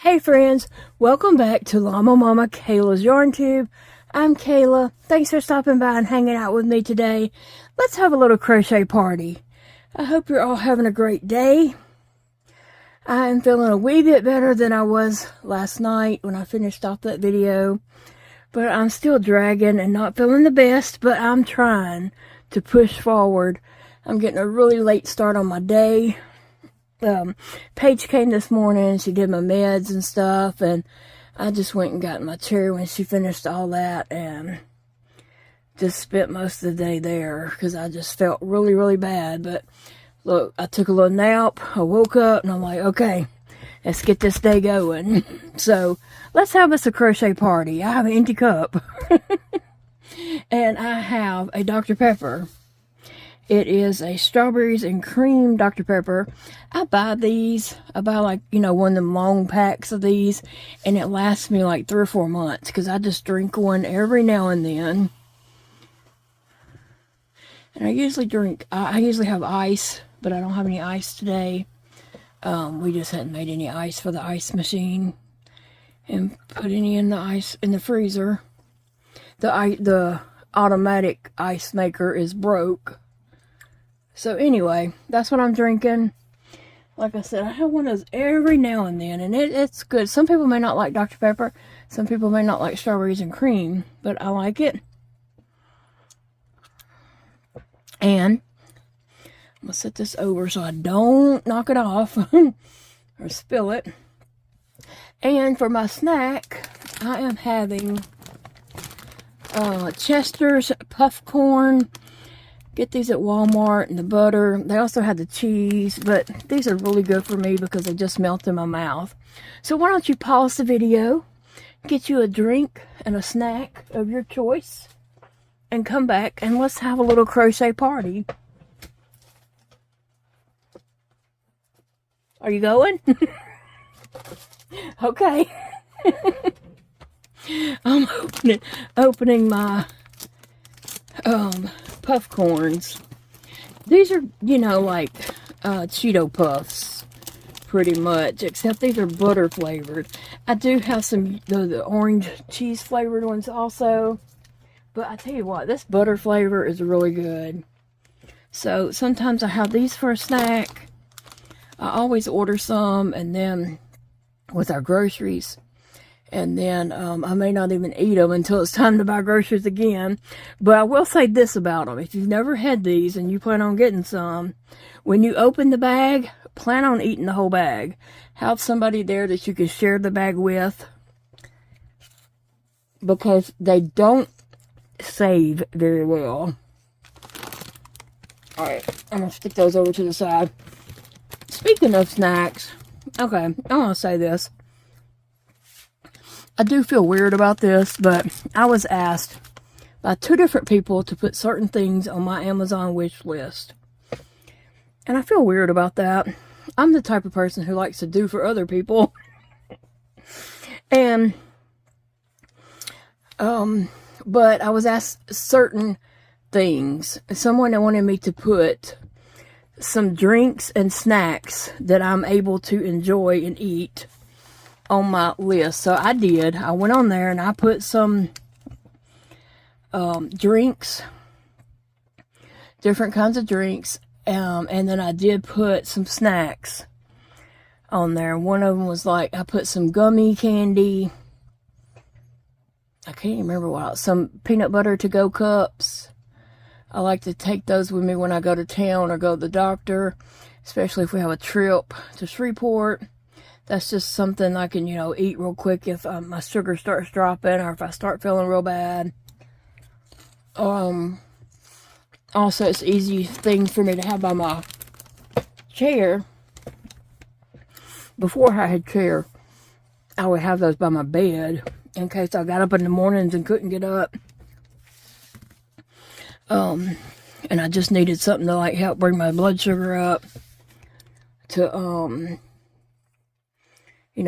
Hey friends, welcome back to Llama Mama Kayla's Yarn Tube. I'm Kayla. Thanks for stopping by and hanging out with me today. Let's have a little crochet party. I hope you're all having a great day. I am feeling a wee bit better than I was last night when I finished off that video. But I'm still dragging and not feeling the best, but I'm trying to push forward. I'm getting a really late start on my day. Paige came this morning, she did my meds and stuff, and I just went and got in my chair when she finished all that and just spent most of the day there because I just felt really, really bad. But look, I took a little nap, I woke up, and I'm like, okay, let's get this day going. So let's have us a crochet party. I have an empty cup and I have a Dr. Pepper. It is a strawberries and cream Dr. Pepper. I buy these. I buy like, one of them long packs of these. And it lasts me like 3 or 4 months. Because I just drink one every now and then. And I usually have ice. But I don't have any ice today. We just hadn't made any ice for the ice machine. And put any in the freezer. The automatic ice maker is broke. So anyway, that's what I'm drinking. Like I said, I have one of those every now and then, and it's good. Some people may not like Dr. Pepper. Some people may not like strawberries and cream, but I like it. And I'm going to set this over so I don't knock it off or spill it. And for my snack, I am having Chester's puff corn. Get these at Walmart, and the butter. They also had the cheese, but these are really good for me because they just melt in my mouth. So why don't you pause the video, get you a drink and a snack of your choice, and come back and let's have a little crochet party. Are you going? Okay. I'm opening my puff corns. These are, like Cheeto Puffs, pretty much, except these are butter flavored. I do have some the orange cheese flavored ones also, but I tell you what, this butter flavor is really good. So sometimes I have these for a snack. I always order some, and then with our groceries. And then I may not even eat them until it's time to buy groceries again. But I will say this about them. If you've never had these and you plan on getting some, when you open the bag, plan on eating the whole bag. Have somebody there that you can share the bag with. Because they don't save very well. Alright, I'm going to stick those over to the side. Speaking of snacks, okay, I want to say this. I do feel weird about this, but I was asked by 2 different people to put certain things on my Amazon wish list. And I feel weird about that. I'm the type of person who likes to do for other people. And, but I was asked certain things. Someone wanted me to put some drinks and snacks that I'm able to enjoy and eat on my list. So I did. I went on there and I put some drinks, different kinds of drinks, and then I did put some snacks on there. One of them was like, I put some gummy candy. I can't even remember what else. Some peanut butter to-go cups. I like to take those with me when I go to town or go to the doctor, especially if we have a trip to Shreveport. That's just something I can, eat real quick if my sugar starts dropping or if I start feeling real bad. Also, it's an easy thing for me to have by my chair. Before I had chair, I would have those by my bed in case I got up in the mornings and couldn't get up. And I just needed something to help bring my blood sugar up to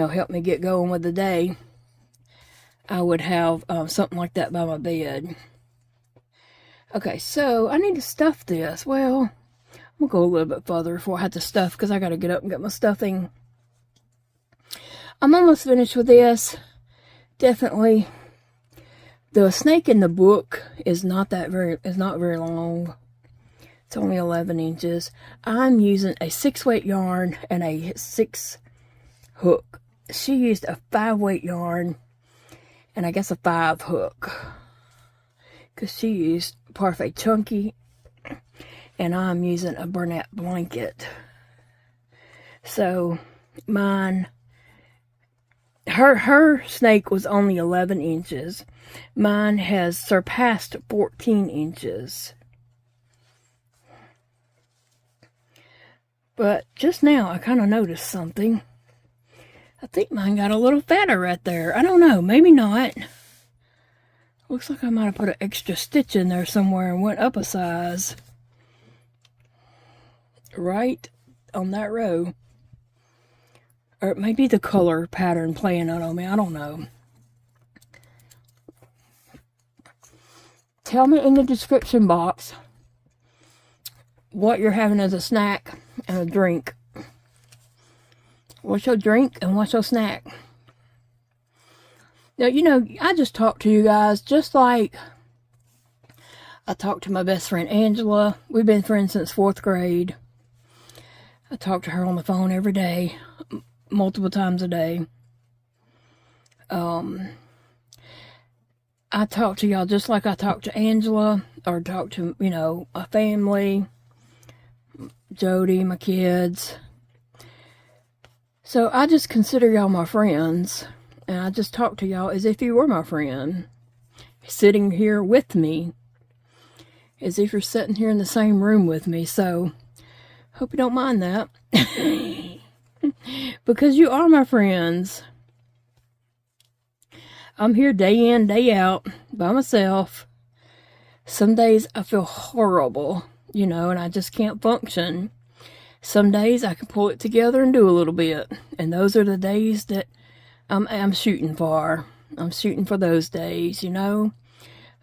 help me get going with the day. I would have something like that by my bed. Okay, so I need to stuff this. Well, I'm going to go a little bit further before I have to stuff because I got to get up and get my stuffing. I'm almost finished with this. Definitely. The snake in the book is not very long. It's only 11 inches. I'm using a 6-weight yarn and a 6 hook. She used a 5-weight yarn and I guess a 5 hook. Because she used Parfait Chunky and I'm using a Bernat blanket. So mine, her snake was only 11 inches. Mine has surpassed 14 inches. But just now I kind of noticed something. I think mine got a little fatter right there. I don't know, maybe not. Looks like I might have put an extra stitch in there somewhere and went up a size. Right on that row. Or it may be the color pattern playing out on me. I don't know. Tell me in the description box what you're having as a snack and a drink. What's your drink and what's your snack? Now, you know, I just talked to you guys just like I talked to my best friend Angela. We've been friends since 4th grade. I talk to her on the phone every day, multiple times a day. I talk to y'all just like I talk to Angela, or talk to, you know, my family, Jody, my kids. So I just consider y'all my friends, and I just talk to y'all as if you were my friend, sitting here with me, as if you're sitting here in the same room with me. So hope you don't mind that. Because you are my friends. I'm here day in, day out, by myself. Some days I feel horrible, you know, and I just can't function. Some days I can pull it together and do a little bit. And those are the days that I'm shooting for. I'm shooting for those days, you know.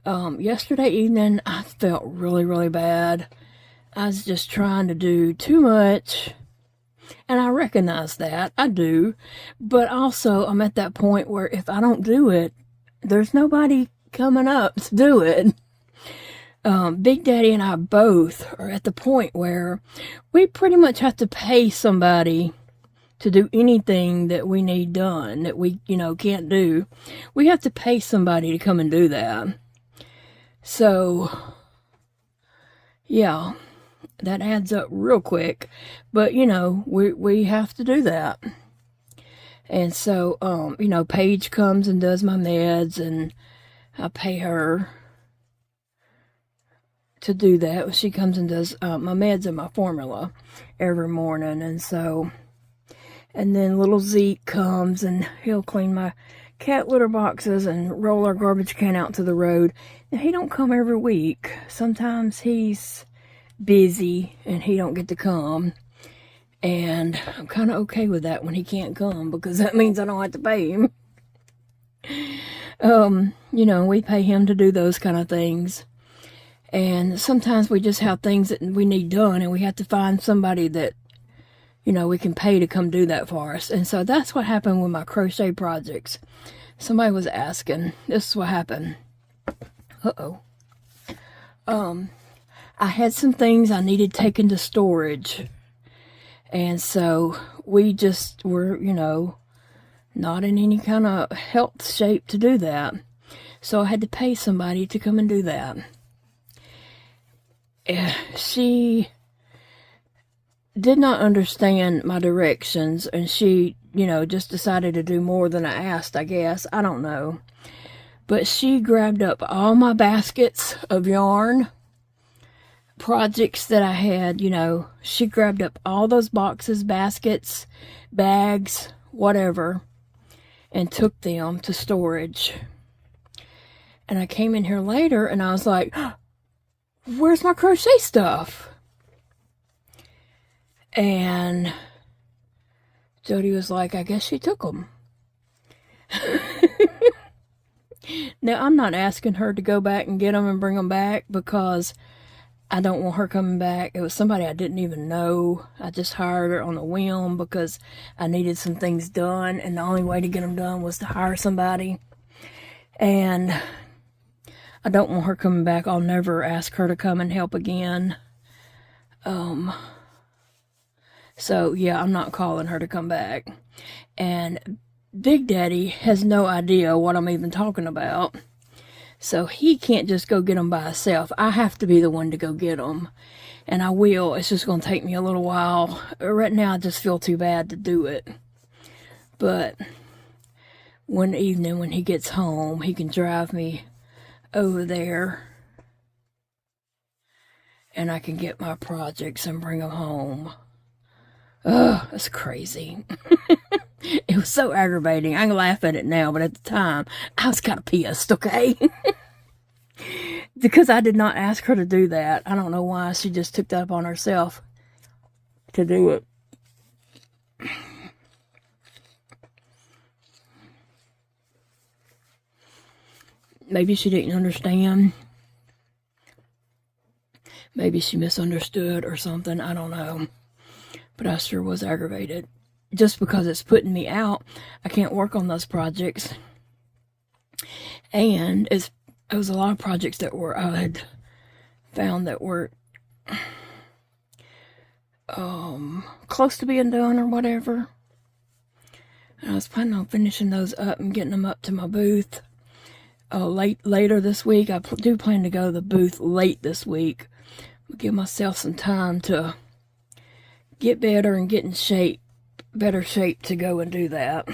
Yesterday evening, I felt really, really bad. I was just trying to do too much. And I recognize that. I do. But also, I'm at that point where if I don't do it, there's nobody coming up to do it. Big Daddy and I both are at the point where we pretty much have to pay somebody to do anything that we need done, that we, you know, can't do. We have to pay somebody to come and do that. So, yeah. That adds up real quick, but you know, we have to do that. And so, you know, Paige comes and does my meds, and I pay her to do that. She comes and does my meds and my formula every morning, and so, and then little Zeke comes and he'll clean my cat litter boxes and roll our garbage can out to the road. Now, he don't come every week. Sometimes he's busy and he don't get to come, and I'm kind of okay with that when he can't come, because that means I don't have to pay him. You know, we pay him to do those kind of things, and sometimes we just have things that we need done and we have to find somebody that, you know, we can pay to come do that for us. And so that's what happened with my crochet projects. Somebody was asking, this is what happened. I had some things I needed taken to storage. And so we just were, you know, not in any kind of health shape to do that. So I had to pay somebody to come and do that. She did not understand my directions, and she, you know, just decided to do more than I asked, I guess. I don't know. But she grabbed up all my baskets of yarn, projects that I had, you know. She grabbed up all those boxes, baskets, bags, whatever, and took them to storage. And I came in here later and I was like, where's my crochet stuff? And Jody was like, I guess she took them. Now, I'm not asking her to go back and get them and bring them back, because I don't want her coming back. It was somebody I didn't even know. I just hired her on a whim because I needed some things done, and the only way to get them done was to hire somebody. And I don't want her coming back. I'll never ask her to come and help again. So yeah, I'm not calling her to come back. And Big Daddy has no idea what I'm even talking about. So he can't just go get them by himself. I have to be the one to go get them. And I will. It's just going to take me a little while. Right now I just feel too bad to do it. But one evening when he gets home, he can drive me over there. And I can get my projects and bring them home. Ugh, that's crazy. It was so aggravating. I can laugh at it now, but at the time, I was kind of pissed, okay? Because I did not ask her to do that. I don't know why she just took that upon herself to do it. Maybe she didn't understand. Maybe she misunderstood or something. I don't know. But I sure was aggravated. Just because it's putting me out, I can't work on those projects. And it was a lot of projects that I had found that were close to being done or whatever. And I was planning on finishing those up and getting them up to my booth later this week. I do plan to go to the booth late this week. I'll give myself some time to get better and get in shape. Better shape to go and do that.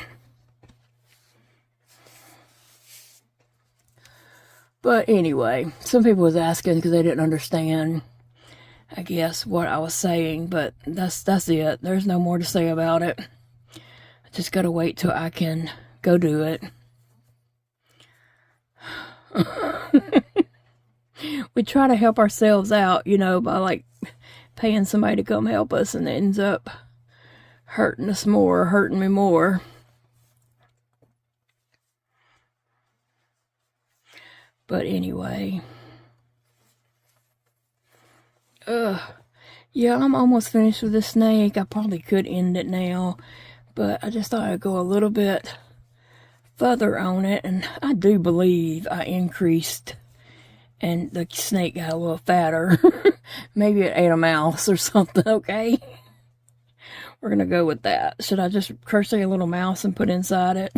But anyway, some people was asking because they didn't understand, I guess, what I was saying, but that's it. There's no more to say about it. I just gotta wait till I can go do it. We try to help ourselves out, you know, by like paying somebody to come help us, and it ends up hurting us more, hurting me more. But anyway. Yeah, I'm almost finished with this snake. I probably could end it now, but I just thought I'd go a little bit further on it, and I do believe I increased, and the snake got a little fatter. Maybe it ate a mouse or something, okay? We're going to go with that. Should I just crochet a little mouse and put inside it?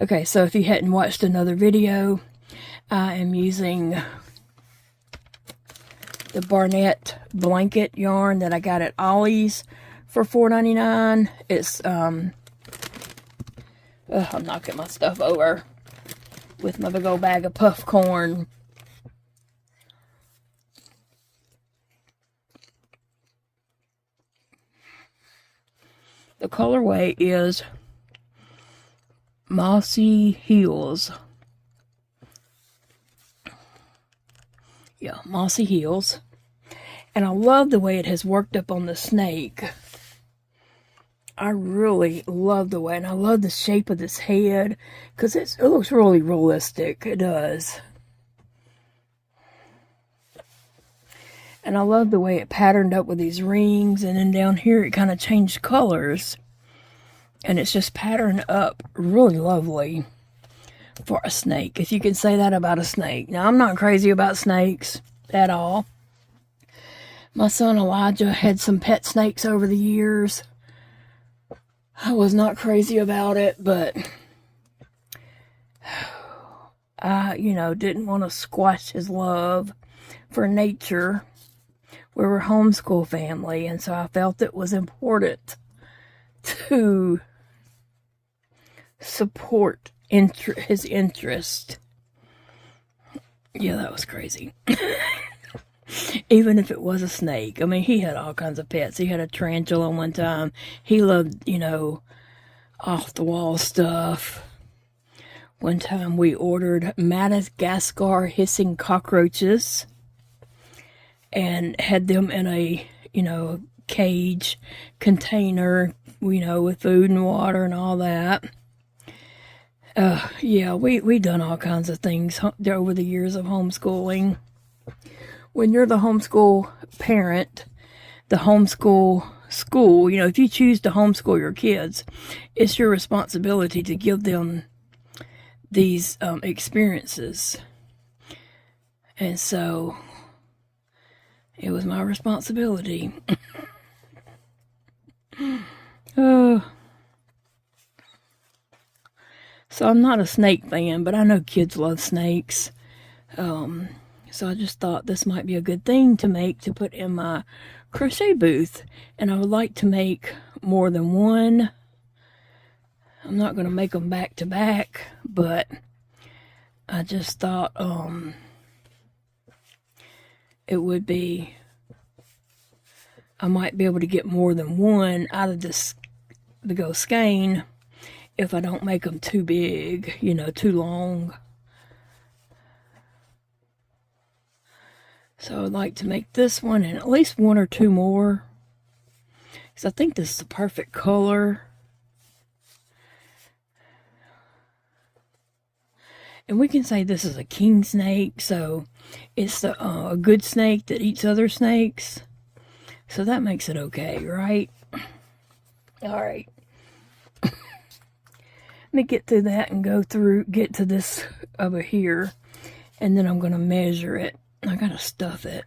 Okay, so if you hadn't watched another video, I am using the Barnett blanket yarn that I got at Ollie's for $4.99. It's, I'm knocking my stuff over with my big old bag of puff corn. The colorway is Mossy Heels. Yeah, Mossy Heels. And I love the way it has worked up on the snake. I really love the way, and I love the shape of this head, because it looks really realistic. It does. And I love the way it patterned up with these rings, and then down here it kind of changed colors. And it's just patterned up really lovely for a snake, if you can say that about a snake. Now, I'm not crazy about snakes at all. My son Elijah had some pet snakes over the years. I was not crazy about it, but I, didn't want to squash his love for nature. We were a homeschool family, and so I felt it was important to support his interest. Yeah, that was crazy. Even if it was a snake. I mean, he had all kinds of pets. He had a tarantula one time. He loved, off-the-wall stuff. One time we ordered Madagascar hissing cockroaches and had them in a, cage container, with food and water and all that. Yeah, we done all kinds of things over the years of homeschooling. When you're the homeschool parent, the homeschool school, you know, if you choose to homeschool your kids, it's your responsibility to give them these experiences. And so it was my responsibility. So I'm not a snake fan, but I know kids love snakes. So I just thought this might be a good thing to make to put in my crochet booth. And I would like to make more than one. I'm not going to make them back to back, but I just thought it would be, I might be able to get more than one out of this, the skein, if I don't make them too big, you know, too long. So I'd like to make this one and at least one or two more, because I think this is the perfect color. And we can say this is a king snake, so it's a good snake that eats other snakes. So that makes it okay, right? All right. Let me get through that and get to this over here. And then I'm going to measure it. I got to stuff it.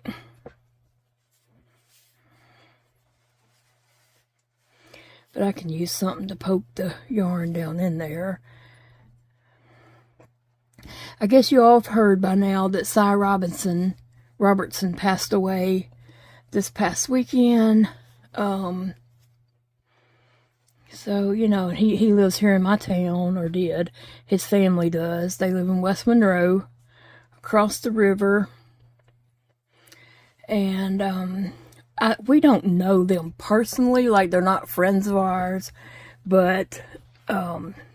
But I can use something to poke the yarn down in there. I guess you all have heard by now that Cy Robertson passed away this past weekend. So, you know, he lives here in my town, or did. His family does. They live in West Monroe, across the river. And we don't know them personally, like they're not friends of ours, but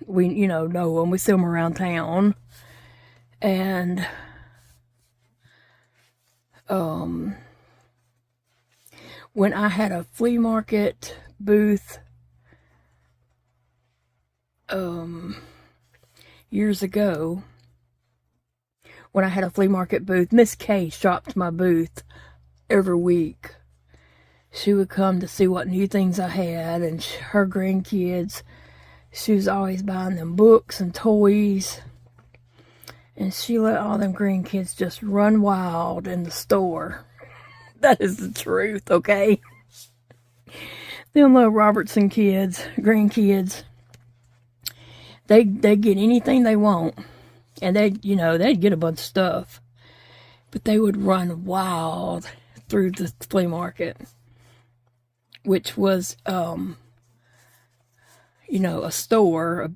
we, you know them. We see them around town. And when I had a flea market booth years ago, when I had a flea market booth, Miss Kay shopped my booth every week. She would come to see what new things I had, and her grandkids, she was always buying them books and toys. And she let all them grandkids just run wild in the store. That is the truth, okay? Them little Robertson kids, grandkids, they get anything they want. And they'd get a bunch of stuff. But they would run wild through the flea market, which was, a store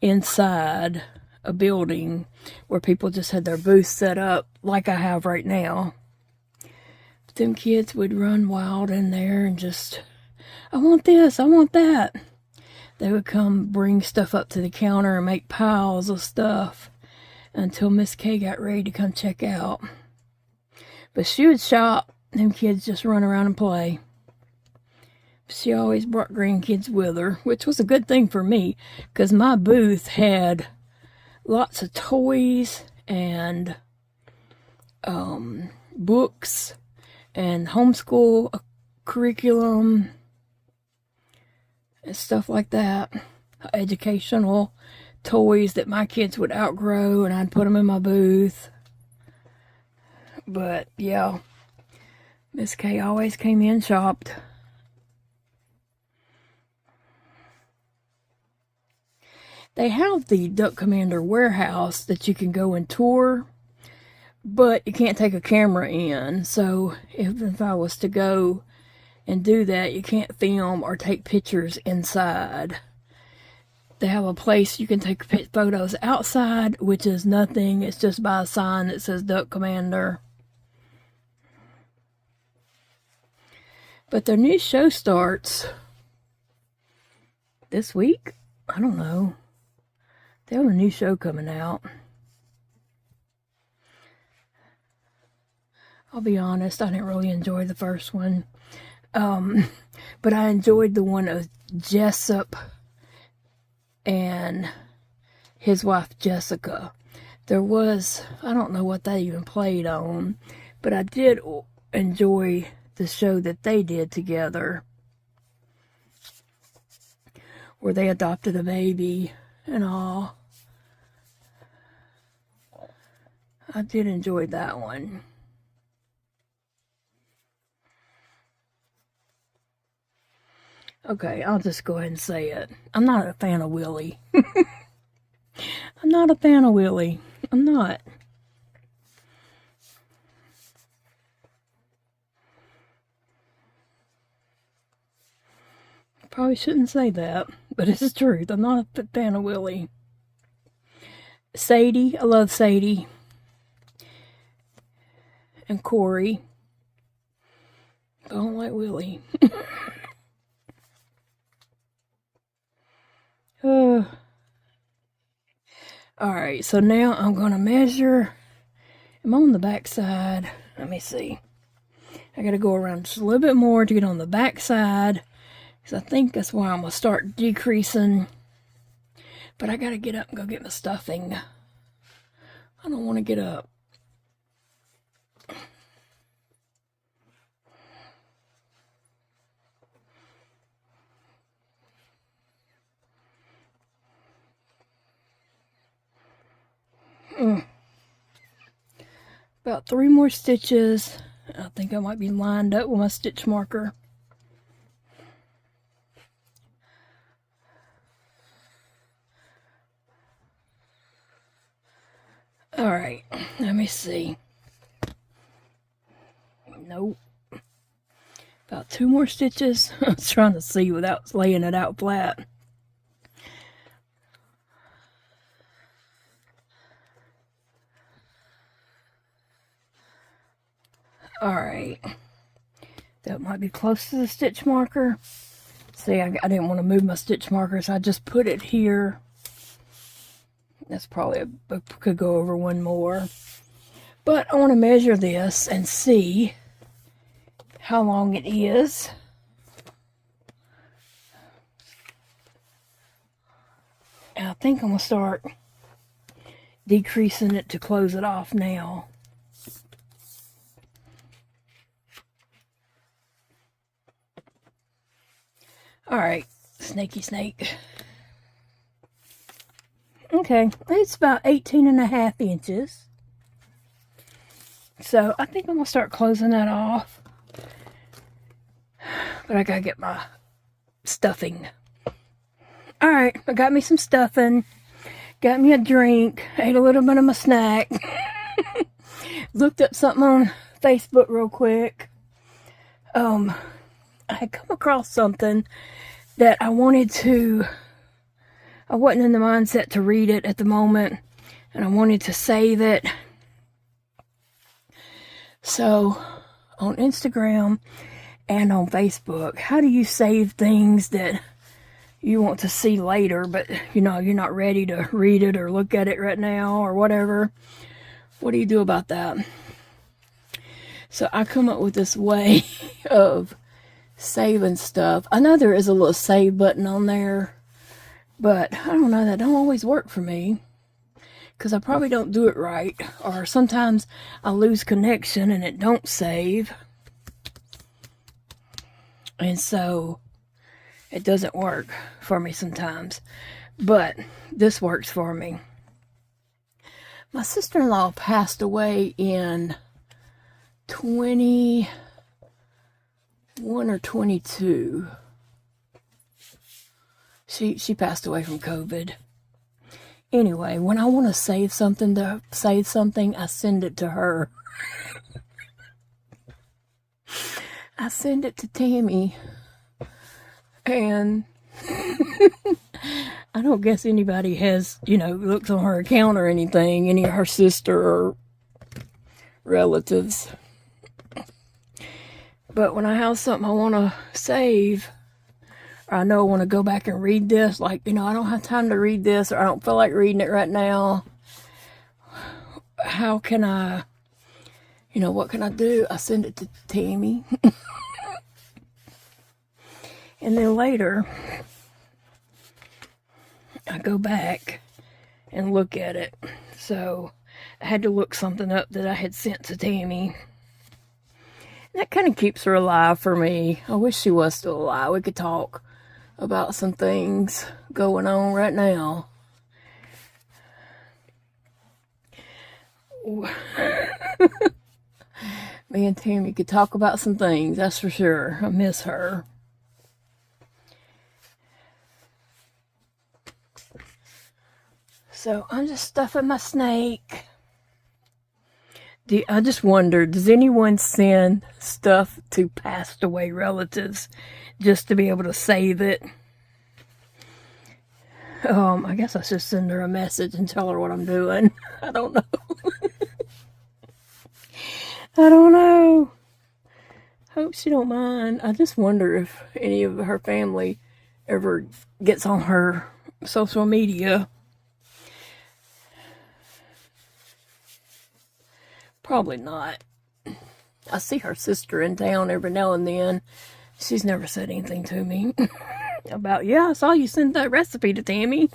inside a building where people just had their booth set up like I have right now. But them kids would run wild in there and just, I want this, I want that. They would come bring stuff up to the counter and make piles of stuff until Miss Kay got ready to come check out. But she would shop, them kids just run around and play. She always brought grandkids with her, which was a good thing for me, because my booth had lots of toys and books and homeschool curriculum and stuff like that. Educational toys that my kids would outgrow, and I'd put them in my booth. But yeah, Miss Kay always came in, shopped. They have the Duck Commander warehouse that you can go and tour, but you can't take a camera in. So if I was to go and do that, you can't film or take pictures inside. They have a place you can take photos outside, which is nothing. It's just by a sign that says Duck Commander. But their new show starts this week. I don't know. They have a new show coming out. I'll be honest, I didn't really enjoy the first one. But I enjoyed the one of Jessup and his wife Jessica. There was, I don't know what they even played on, but I did enjoy the show that they did together, where they adopted a baby and all. I did enjoy that one. Okay, I'll just go ahead and say it. I'm not a fan of Willie. I'm not a fan of Willie. I'm not. Probably shouldn't say that, but it's the truth. I'm not a fan of Willie. Sadie, I love Sadie. And Corey. I don't like Willie. Alright, so now I'm going to measure. I'm on the back side. Let me see. I got to go around just a little bit more to get on the back side, because I think that's why I'm going to start decreasing. But I got to get up and go get my stuffing. I don't want to get up. About 3 more stitches. I think I might be lined up with my stitch marker. Alright, let me see. Nope. About 2 more stitches. I was trying to see without laying it out flat. Alright, that might be close to the stitch marker. See, I didn't want to move my stitch marker, so I just put it here. That's probably, could go over 1 more. But I want to measure this and see how long it is. And I think I'm going to start decreasing it to close it off now. Alright, snaky snake. Okay, it's about 18.5 inches. So I think I'm going to start closing that off. But I got to get my stuffing. Alright, I got me some stuffing. Got me a drink. Ate a little bit of my snack. Looked up something on Facebook real quick. I had come across something that I wasn't in the mindset to read it at the moment, and I wanted to save it. So, on Instagram and on Facebook, how do you save things that you want to see later, but you're not ready to read it or look at it right now or whatever? What do you do about that? So I come up with this way of saving stuff. I know there is a little save button on there, but I don't know, that don't always work for me, because I probably don't do it right, or sometimes I lose connection and it don't save, and so it doesn't work for me sometimes. But this works for me. My sister-in-law passed away in 21 or 22. She passed away from COVID. Anyway, when I want to save something, I send it to her. I send it to Tammy. And I don't guess anybody has, looks on her account or anything, any of her sister or relatives. But when I have something I want to save, or I know I want to go back and read this, like, I don't have time to read this, or I don't feel like reading it right now, how can I, what can I do? I send it to Tammy. And then later, I go back and look at it. So I had to look something up that I had sent to Tammy. That kind of keeps her alive for me. I wish she was still alive. We could talk about some things going on right now. Me and Tammy could talk about some things, that's for sure. I miss her. So I'm just stuffing my snake. I just wonder, does anyone send stuff to passed away relatives just to be able to save it? I guess I should send her a message and tell her what I'm doing. I don't know. I don't know. Hope she don't mind. I just wonder if any of her family ever gets on her social media. Probably not. I see her sister in town every now and then. She's never said anything to me about, yeah, I saw you send that recipe to Tammy.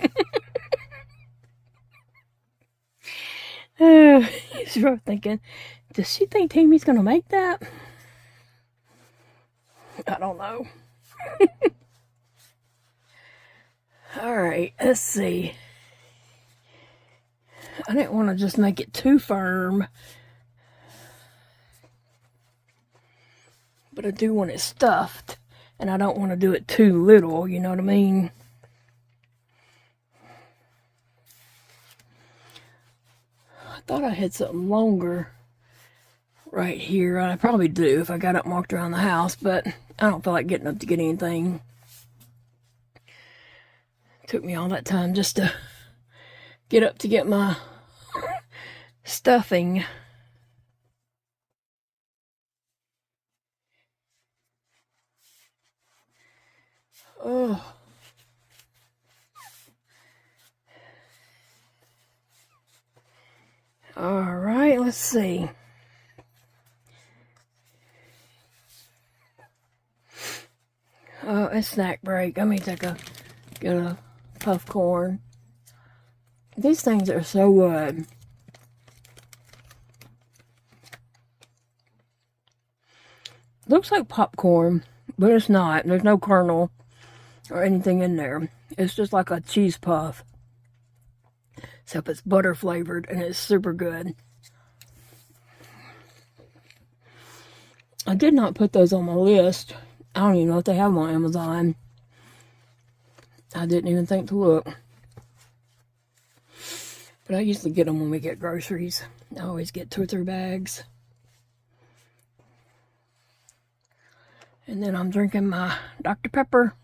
She's probably thinking, does she think Tammy's gonna make that? I don't know. Alright, let's see. I didn't want to just make it too firm, but I do want it stuffed, and I don't want to do it too little, you know what I mean? I thought I had something longer right here. I probably do if I got it marked around the house, but I don't feel like getting up to get anything. It took me all that time just to get up to get my stuffing. Oh. All right, let's see. Oh, it's snack break. Let me get a puff corn. These things are so good. Looks like popcorn, but it's not. There's no kernel or anything in there. It's just like a cheese puff. Except it's butter flavored and it's super good. I did not put those on my list. I don't even know if they have them on Amazon. I didn't even think to look. But I usually get them when we get groceries. I always get 2 or 3 bags. And then I'm drinking my Dr. Pepper.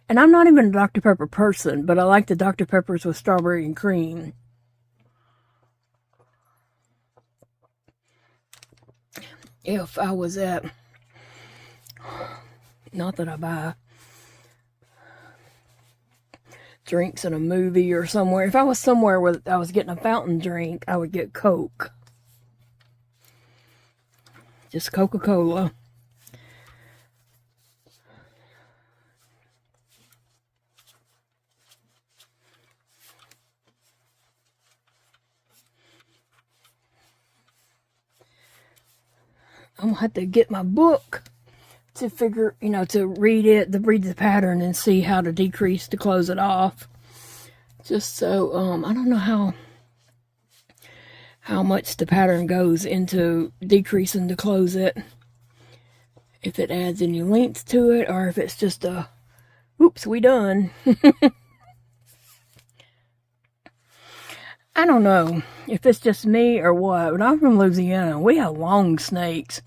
And I'm not even a Dr. Pepper person, but I like the Dr. Peppers with strawberry and cream. If I was at, not that I buy drinks in a movie or somewhere. If I was somewhere where I was getting a fountain drink, I would get Coke. Just Coca-Cola. I'm going to have to get my book to figure, to read it, to read the pattern and see how to decrease to close it off. Just so, I don't know how much the pattern goes into decreasing to close it. If it adds any length to it or if it's just a, oops, we done. I don't know if it's just me or what, but I'm from Louisiana. We have long snakes.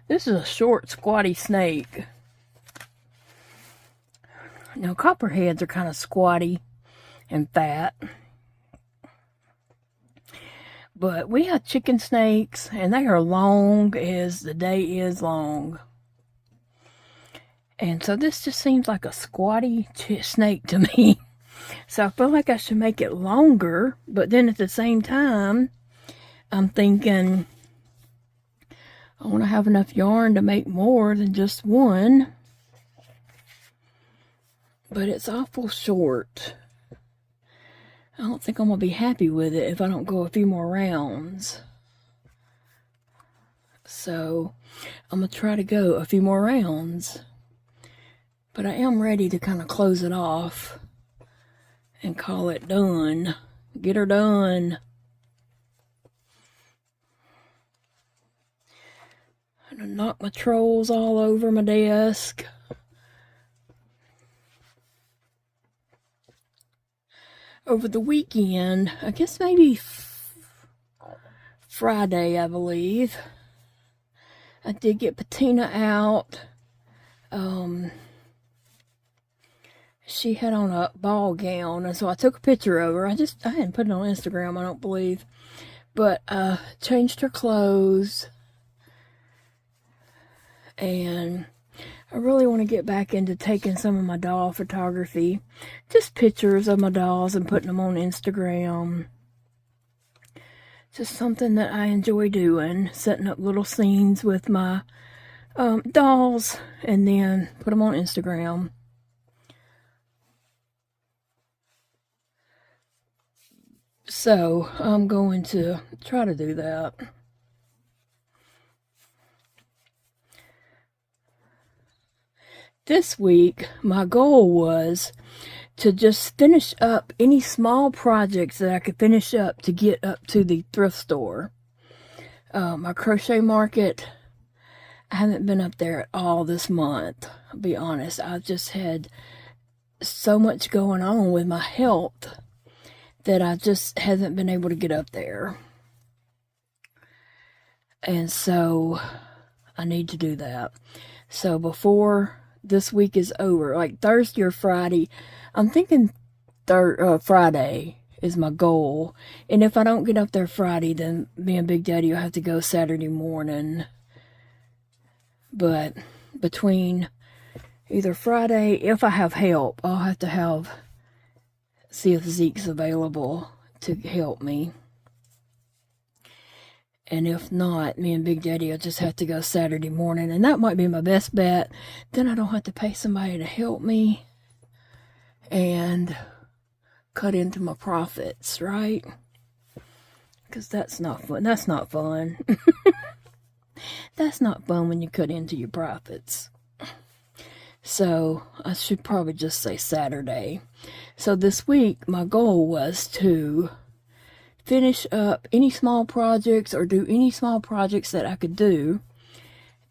This is a short, squatty snake. Now, copperheads are kind of squatty and fat. But we have chicken snakes, and they are long as the day is long. And so this just seems like a squatty snake to me. So I feel like I should make it longer, but then at the same time, I'm thinking I want to have enough yarn to make more than just one. But it's awful short. I don't think I'm going to be happy with it if I don't go a few more rounds. So I'm going to try to go a few more rounds. But I am ready to kind of close it off and call it done. Get her done. I'm going to knock my trolls all over my desk. Over the weekend, I guess maybe Friday, I believe, I did get Patina out. She had on a ball gown, and so I took a picture of her. I hadn't put it on Instagram, I don't believe. But changed her clothes. And I really want to get back into taking some of my doll photography. Just pictures of my dolls and putting them on Instagram. Just something that I enjoy doing. Setting up little scenes with my dolls and then put them on Instagram. So I'm going to try to do that. This week, my goal was to just finish up any small projects that I could finish up to get up to the thrift store. My crochet market, I haven't been up there at all this month. I'll be honest, I've just had so much going on with my health that I just haven't been able to get up there. And so I need to do that. So before this week is over, like Thursday or Friday, I'm thinking Friday is my goal. And if I don't get up there Friday, then me and Big Daddy will have to go Saturday morning. But between either Friday, if I have help, I'll have to see if Zeke's available to help me. And if not, me and Big Daddy will just have to go Saturday morning. And that might be my best bet. Then I don't have to pay somebody to help me and cut into my profits, right? Because that's not fun. That's not fun. That's not fun when you cut into your profits. So I should probably just say Saturday. So this week, my goal was to finish up any small projects or do any small projects that I could do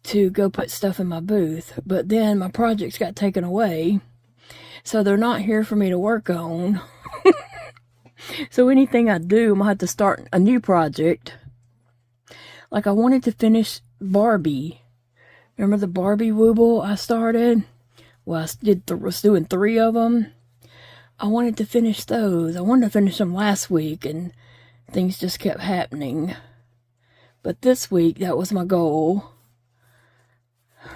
to go put stuff in my booth. But then my projects got taken away, so they're not here for me to work on. So anything I do, I'm gonna have to start a new project. Like I wanted to finish Barbie. Remember the Barbie wooble I started? Well, I was doing 3 of them. I wanted to finish those. I wanted to finish them last week, and things just kept happening. But this week, that was my goal.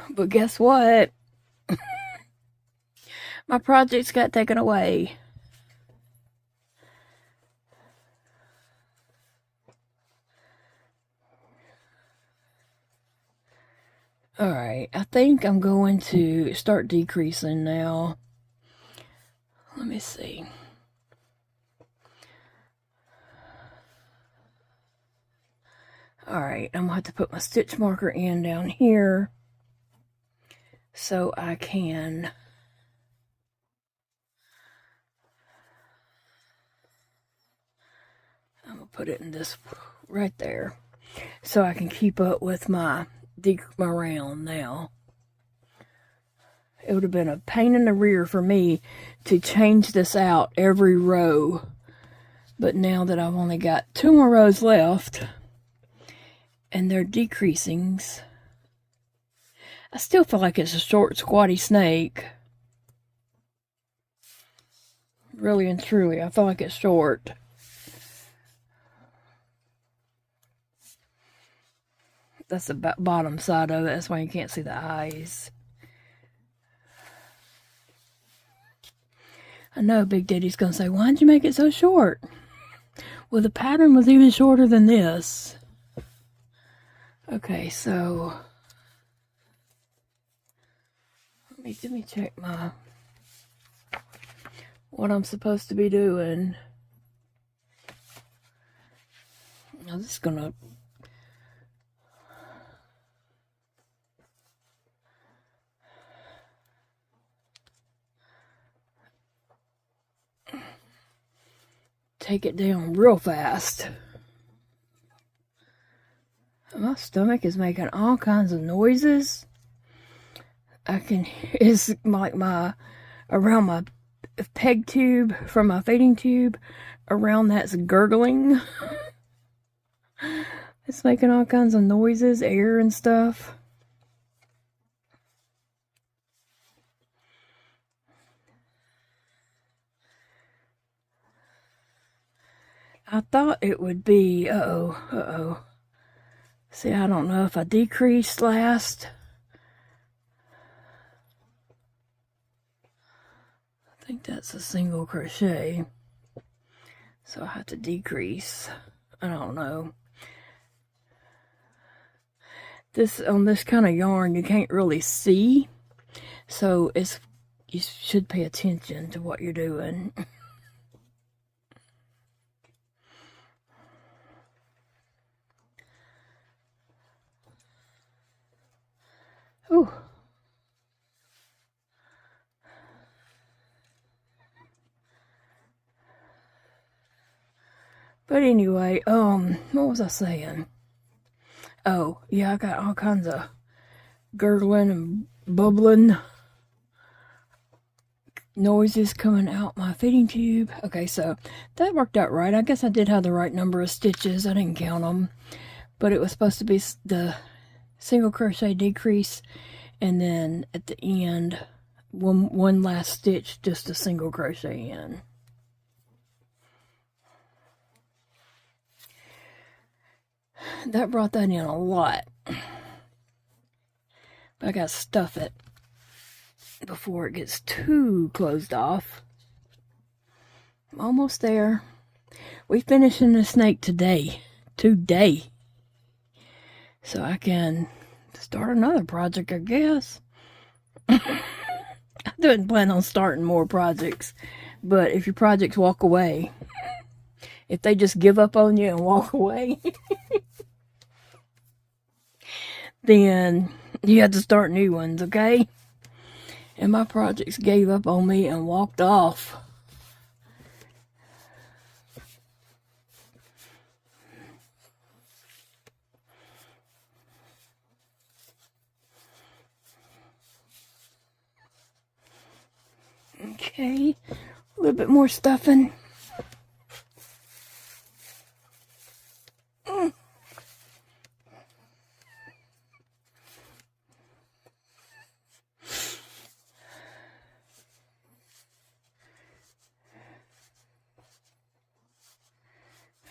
But guess what? My projects got taken away. Alright, I think I'm going to start decreasing now. Let me see. Alright, I'm going to have to put my stitch marker in down here so I can I'm going to put it in this right there so I can keep up with my round now. It would have been a pain in the rear for me to change this out every row. But now that I've only got 2 more rows left, and they're decreasings, I still feel like it's a short, squatty snake. Really and truly, I feel like it's short. That's the bottom side of it. That's why you can't see the eyes. I know Big Daddy's going to say, why'd you make it so short? Well, the pattern was even shorter than this. Okay, so let me check what I'm supposed to be doing. Now this is gonna take it down real fast. My stomach is making all kinds of noises. It's like around my peg tube from my feeding tube, around that's gurgling. It's making all kinds of noises, air and stuff. I thought it would be, See, I don't know if I decreased last. I think that's a single crochet. So I have to decrease. I don't know. On this kind of yarn, you can't really see. So you should pay attention to what you're doing. Ooh. But anyway, what was I saying? Oh, yeah, I got all kinds of gurgling and bubbling noises coming out my feeding tube. Okay, so that worked out right. I guess I did have the right number of stitches. I didn't count them. But it was supposed to be the single crochet decrease, and then at the end one last stitch, just a single crochet in. That brought that in a lot, but I gotta stuff it before it gets too closed off. I'm almost there. We finishing the snake today, so I can start another project, I guess. I didn't plan on starting more projects, but if your projects walk away, if they just give up on you and walk away, then you have to start new ones, okay? And my projects gave up on me and walked off. Okay, a little bit more stuffing.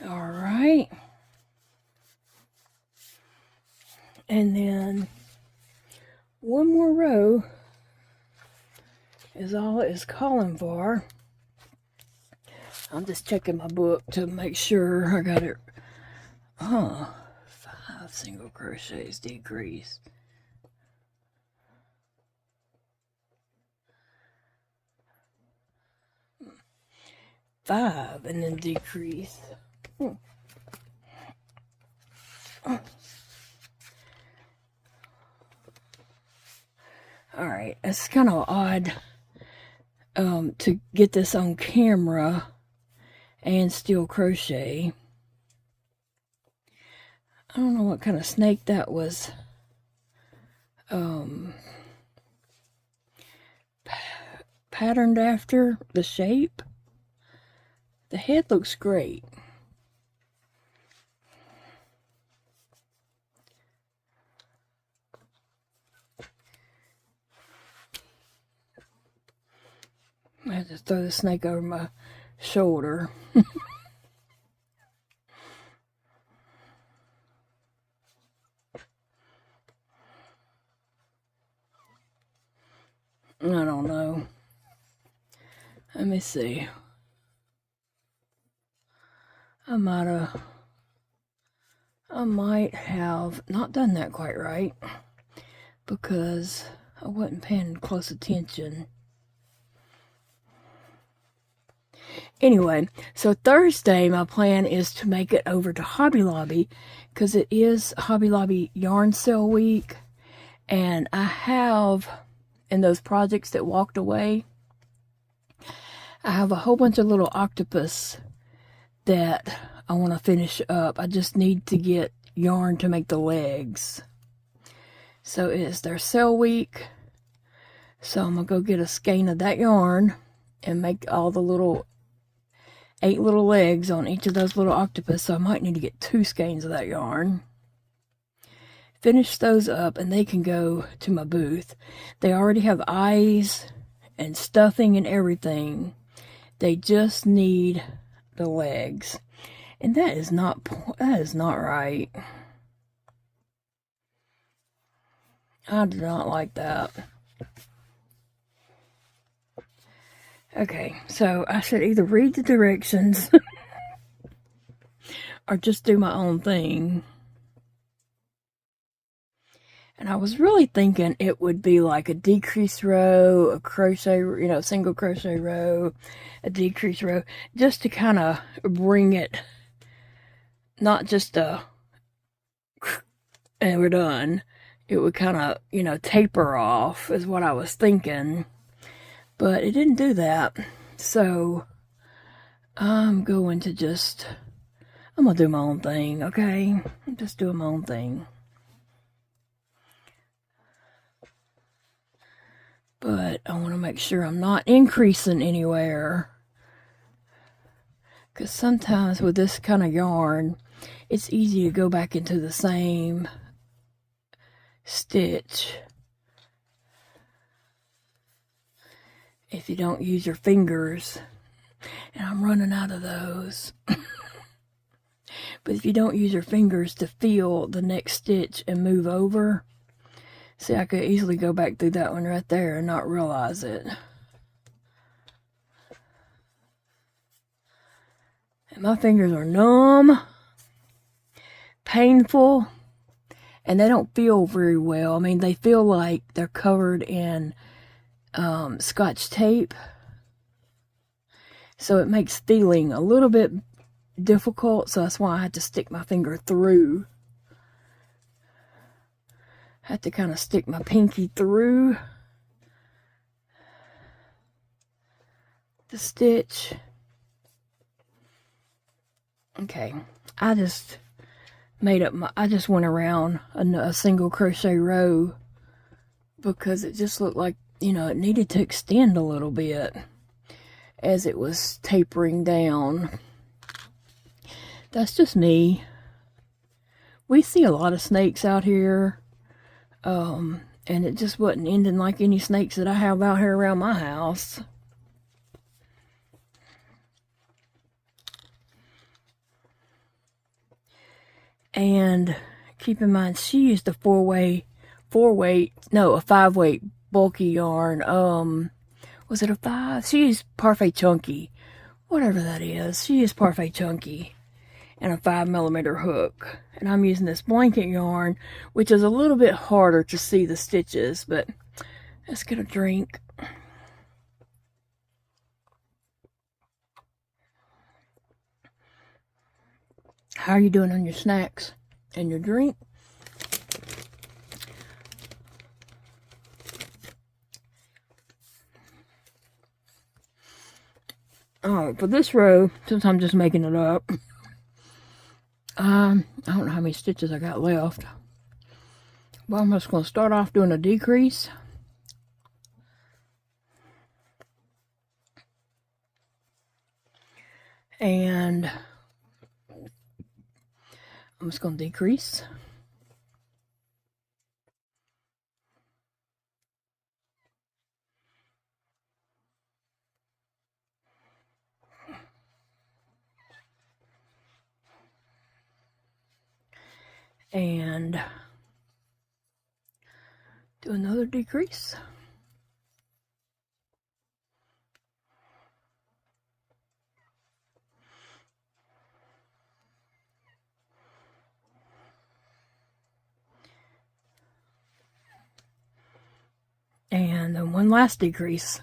All right. And then one more row is all it is calling for. I'm just checking my book to make sure I got it. 5 single crochets decreased. Five and then decrease. Alright, it's kind of odd to get this on camera and still crochet. I don't know what kind of snake that was patterned after. The shape. The head looks great. I had to throw the snake over my shoulder. I don't know. Let me see. I might have not done that quite right because I wasn't paying close attention. Anyway, so Thursday, my plan is to make it over to Hobby Lobby because it is Hobby Lobby yarn sale week. And I have, in those projects that walked away, I have a whole bunch of little octopus that I want to finish up. I just need to get yarn to make the legs. So it's their sale week. So I'm going to go get a skein of that yarn and make all the little 8 little legs on each of those little octopus. So I might need to get 2 skeins of that yarn. Finish those up and they can go to my booth. They already have eyes and stuffing and everything. They just need the legs. And that is not right. I do not like that. Okay, so I should either read the directions or just do my own thing. And I was really thinking it would be like a decrease row, a crochet, single crochet row, a decrease row, just to kind of bring it, not just a, and we're done. It would kind of, taper off is what I was thinking. But it didn't do that. So I'm going to do my own thing, okay? I'm just doing my own thing. But I want to make sure I'm not increasing anywhere. Because sometimes with this kind of yarn, it's easy to go back into the same stitch if you don't use your fingers. And I'm running out of those. But if you don't use your fingers to feel the next stitch and move over, see, I could easily go back through that one right there and not realize it. And my fingers are numb, painful, and they don't feel very well. I mean, they feel like they're covered in Scotch tape. So it makes feeling a little bit difficult, so that's why I had to stick my finger through. Have to kind of stick my pinky through the stitch. Okay, I just went around a single crochet row because it just looked like, it needed to extend a little bit as it was tapering down. That's just me. We see a lot of snakes out here. And it just wasn't ending like any snakes that I have out here around my house. And keep in mind, she used a 5-weight bulky yarn. Was it a 5? She used Parfait Chunky, whatever that is. She used Parfait Chunky and a 5mm hook. And I'm using this blanket yarn, which is a little bit harder to see the stitches, but let's get a drink. How are you doing on your snacks and your drink? Oh, for this row, since I'm just making it up, I don't know how many stitches I got left. Well, I'm just going to start off doing a decrease. And I'm just going to decrease. And do another decrease. And then one last decrease.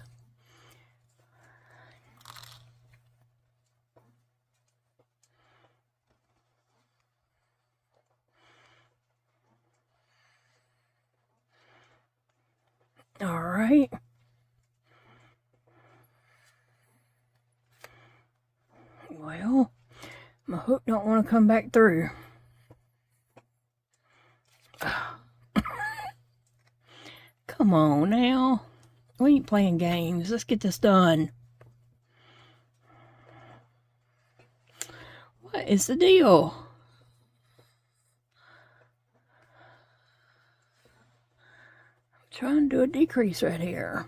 All right. Well, my hook don't want to come back through. Come on now. We ain't playing games. Let's get this done. What is the deal? I'm trying to do a decrease right here.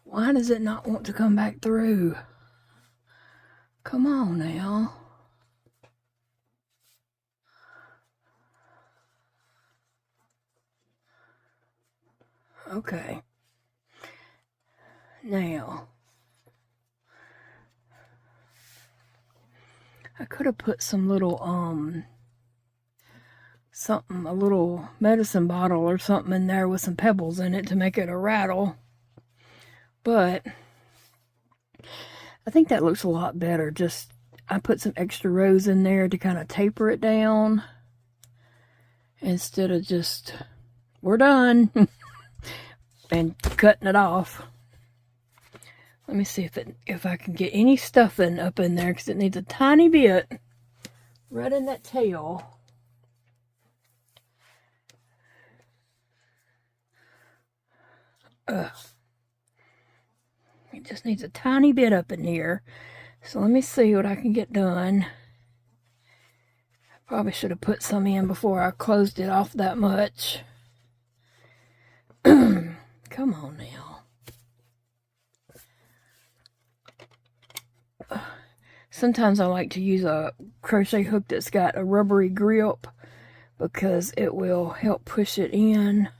Why does it not want to come back through? Come on now. Okay. Now, I could have put some little, a little medicine bottle or something in there with some pebbles in it to make it a rattle. But I think that looks a lot better. Just, I put some extra rows in there to kind of taper it down. Instead of just, we're done. And cutting it off. Let me see if I can get any stuffing up in there, because it needs a tiny bit right in that tail. Ugh. It just needs a tiny bit up in here. So let me see what I can get done. I probably should have put some in before I closed it off that much. Come on now. Sometimes I like to use a crochet hook that's got a rubbery grip because it will help push it in.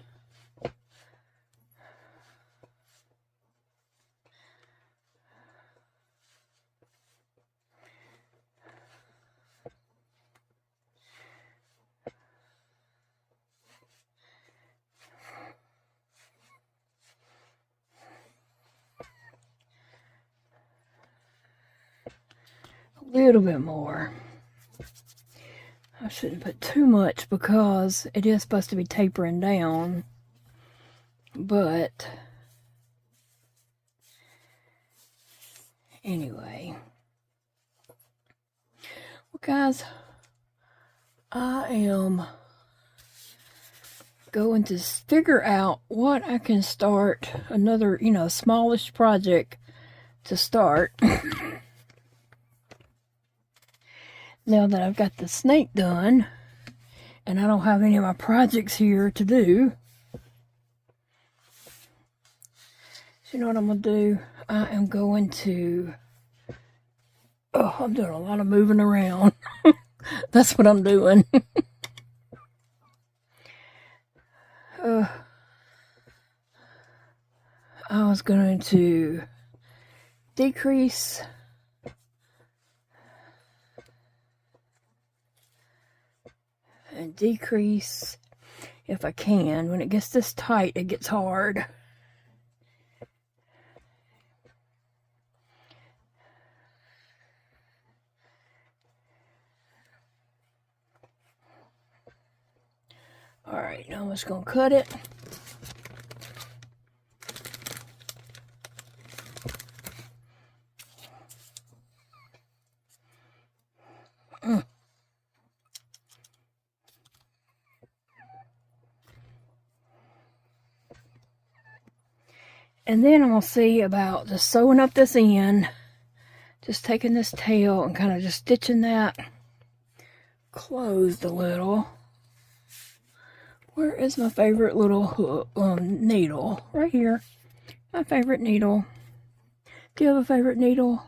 A little bit more. I shouldn't put too much because it is supposed to be tapering down. But anyway. Well, guys, I am going to figure out what I can start, another, smallish project to start. Now that I've got the snake done, and I don't have any of my projects here to do. So you know what I'm going to do? I am going to, I'm doing a lot of moving around. That's what I'm doing. I was going to decrease and decrease if I can. When it gets this tight, it gets hard. Alright, now I'm just going to cut it. And then I'm going to see about just sewing up this end. Just taking this tail and kind of just stitching that closed a little. Where is my favorite little hook, needle? Right here. My favorite needle. Do you have a favorite needle?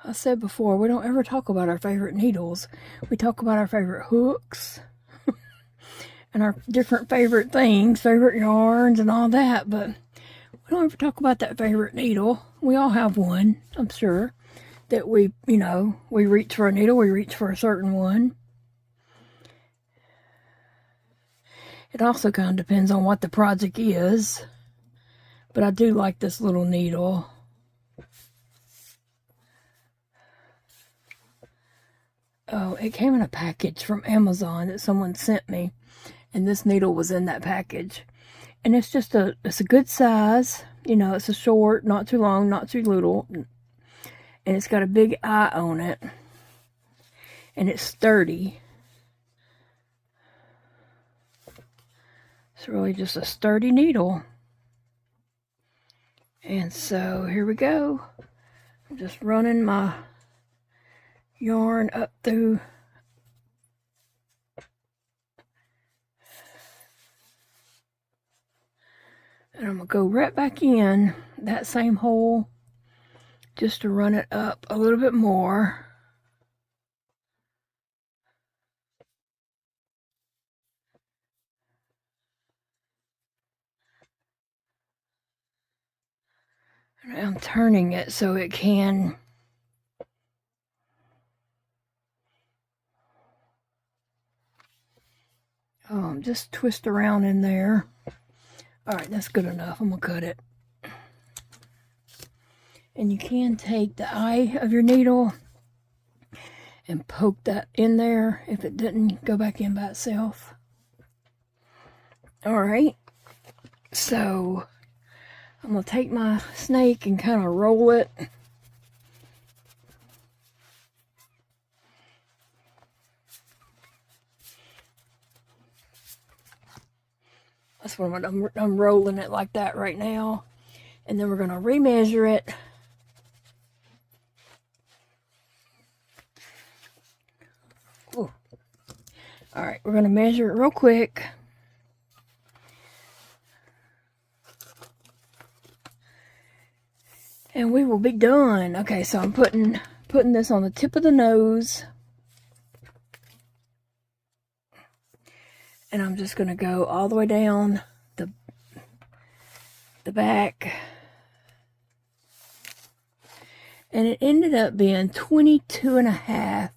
I said before, we don't ever talk about our favorite needles. We talk about our favorite hooks. And our different favorite things, favorite yarns and all that, but we don't ever talk about that favorite needle. We all have one, I'm sure, that we reach for a needle, we reach for a certain one. It also kind of depends on what the project is. But I do like this little needle. Oh, it came in a package from Amazon that someone sent me. And this needle was in that package. And it's just it's a good size. You know, it's a short, not too long, not too little. And it's got a big eye on it. And it's sturdy. It's really just a sturdy needle. And so here we go. I'm just running my yarn up through and I'm going to go right back in that same hole just to run it up a little bit more. And I'm turning it so it can just twist around in there. Alright, that's good enough. I'm going to cut it. And you can take the eye of your needle and poke that in there if it didn't go back in by itself. Alright, so I'm going to take my snake and kind of roll it. That's what I'm rolling it like that right now. And then we're going to remeasure it. Ooh. All right, we're going to measure it real quick. And we will be done. Okay, so I'm putting this on the tip of the nose. And I'm just going to go all the way down the back. And it ended up being 22.5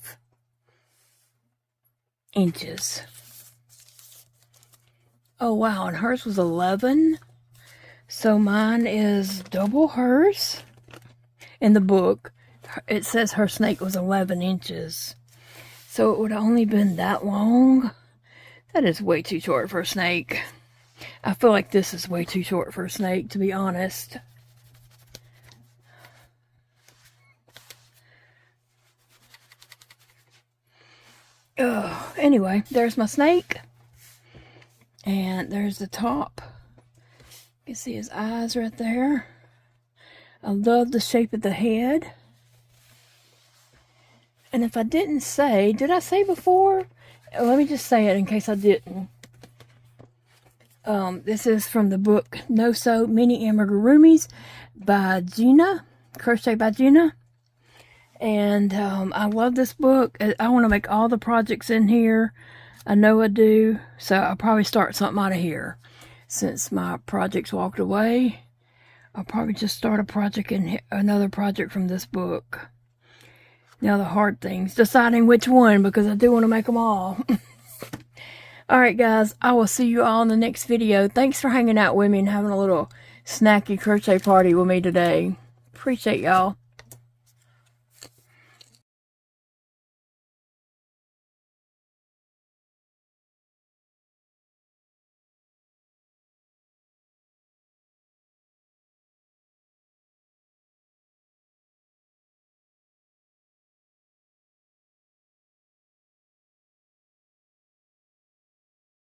inches. Oh, wow. And hers was 11. So mine is double hers. In the book, it says her snake was 11 inches. So it would have only been that long. That is way too short for a snake. I feel like this is way too short for a snake, to be honest. Oh, anyway, there's my snake. And there's the top. You can see his eyes right there. I love the shape of the head. And if I didn't say, did I say before? Let me just say it in case I didn't. This is from the book No Sew Mini Amigurumis by Gina. Crochet by Gina. And I love this book. I want to make all the projects in here. I know I do. So I'll probably start something out of here. Since my projects walked away, I'll probably just start a project in here, another project from this book. Now the hard thing's deciding which one, because I do want to make them all. Alright guys, I will see you all in the next video. Thanks for hanging out with me and having a little snacky crochet party with me today. Appreciate y'all.